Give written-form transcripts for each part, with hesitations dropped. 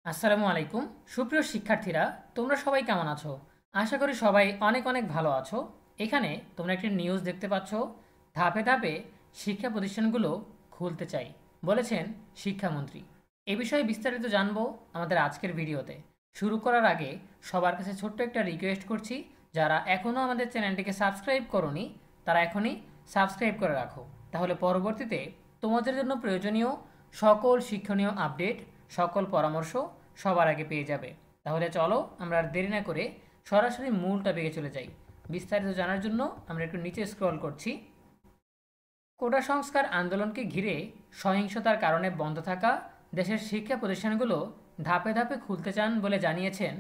আসসালামু আলাইকুম। সুপ্রিয় শিক্ষার্থীরা, তোমরা সবাই কেমন আছো? আশা করি সবাই অনেক অনেক ভালো আছো। এখানে তোমরা একটি নিউজ দেখতে পাচ্ছ। ধাপে ধাপে শিক্ষা প্রতিষ্ঠানগুলো খুলতে চাই বলেছেন শিক্ষামন্ত্রী। এ বিষয়ে বিস্তারিত জানবো আমাদের আজকের ভিডিওতে। শুরু করার আগে সবার কাছে ছোট্ট একটা রিকোয়েস্ট করছি, যারা এখনও আমাদের চ্যানেলটিকে সাবস্ক্রাইব করোনি তারা এখনই সাবস্ক্রাইব করে রাখো। তাহলে পরবর্তীতে তোমাদের জন্য প্রয়োজনীয় সকল শিক্ষণীয় আপডেট, সকল পরামর্শ সবার আগে পেয়ে যাবে। তাহলে চলো আমরা আর দেরি না করে সরাসরি মূল টপিকে চলে যাই। বিস্তারিত জানার জন্য আমরা একটু নিচে স্ক্রল করছি। কোটা সংস্কার আন্দোলনকে ঘিরে সহিংসতার কারণে বন্ধ থাকা দেশের শিক্ষা প্রতিষ্ঠানগুলো ধাপে ধাপে খুলতে চান বলে জানিয়েছেন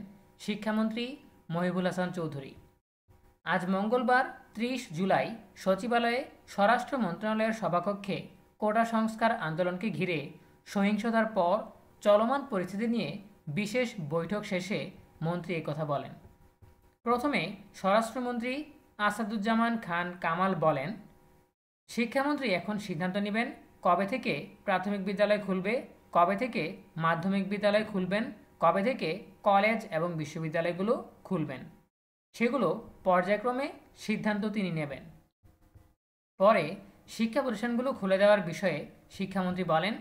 শিক্ষামন্ত্রী মহিবুল হাসান চৌধুরী। আজ মঙ্গলবার ৩০ জুলাই সচিবালয়ে স্বরাষ্ট্র মন্ত্রণালয়ের সভাকক্ষে কোটা সংস্কার আন্দোলনকে ঘিরে সহিংসতার পর চলমান পরিস্থিতি নিয়ে বিশেষ বৈঠক শেষে মন্ত্রী কথা বলেন। প্রথমে স্বরাষ্ট্রমন্ত্রী আসাদুজ্জামান খান কামাল বলেন, শিক্ষামন্ত্রী এখন সিদ্ধান্ত নেবেন কবে থেকে প্রাথমিক বিদ্যালয় খুলবে, কবে থেকে মাধ্যমিক বিদ্যালয় খুলবেন, কবে থেকে কলেজ এবং বিশ্ববিদ্যালয়গুলো খুলবেন। সেগুলো পর্যায়ক্রমে সিদ্ধান্ত তিনি নেবেন। পরে শিক্ষা প্রতিষ্ঠানগুলো খুলে দেওয়ার বিষয়ে শিক্ষামন্ত্রী বলেন,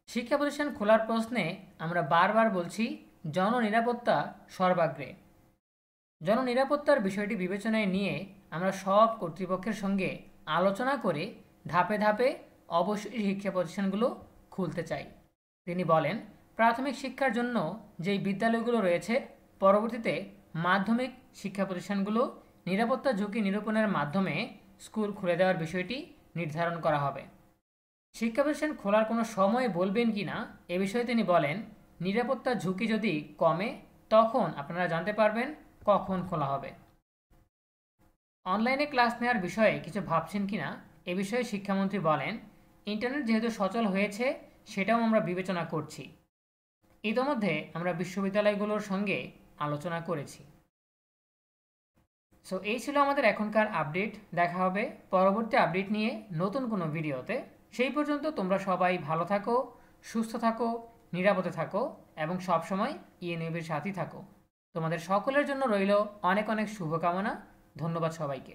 শিক্ষা প্রতিষ্ঠান খোলার প্রশ্নে আমরা বারবার বলছি জননিরাপত্তা সর্বাগ্রে। জননিরাপত্তার বিষয়টি বিবেচনায় নিয়ে আমরা সব কর্তৃপক্ষের সঙ্গে আলোচনা করে ধাপে ধাপে অবশ্যই শিক্ষা প্রতিষ্ঠানগুলো খুলতে চাই। তিনি বলেন, প্রাথমিক শিক্ষার জন্য যেই বিদ্যালয়গুলো রয়েছে, পরবর্তীতে মাধ্যমিক শিক্ষা প্রতিষ্ঠানগুলো নিরাপত্তা ঝুঁকি নিরূপণের মাধ্যমে স্কুল খুলে দেওয়ার বিষয়টি নির্ধারণ করা হবে। শিক্ষা প্রতিষ্ঠান খোলার কোনো সময় বলবেন কি না এ বিষয়ে তিনি বলেন, নিরাপত্তা ঝুঁকি যদি কমে তখন আপনারা জানতে পারবেন কখন খোলা হবে। অনলাইনে ক্লাস নেওয়ার বিষয়ে কিছু ভাবছেন কিনা এ বিষয়ে শিক্ষামন্ত্রী বলেন, ইন্টারনেট যেহেতু সচল হয়েছে সেটাও আমরা বিবেচনা করছি। ইতোমধ্যে আমরা বিশ্ববিদ্যালয়গুলোর সঙ্গে আলোচনা করেছি। সো এই ছিল আমাদের এখনকার আপডেট। দেখা হবে পরবর্তী আপডেট নিয়ে নতুন কোনো ভিডিওতে। সেই পর্যন্ত তোমরা সবাই ভালো থাকো, সুস্থ থাকো, নিরাপদে থাকো এবং সবসময় ইএনইউবির সাথেই থাকো। তোমাদের সকলের জন্য রইল অনেক অনেক শুভকামনা। ধন্যবাদ সবাইকে।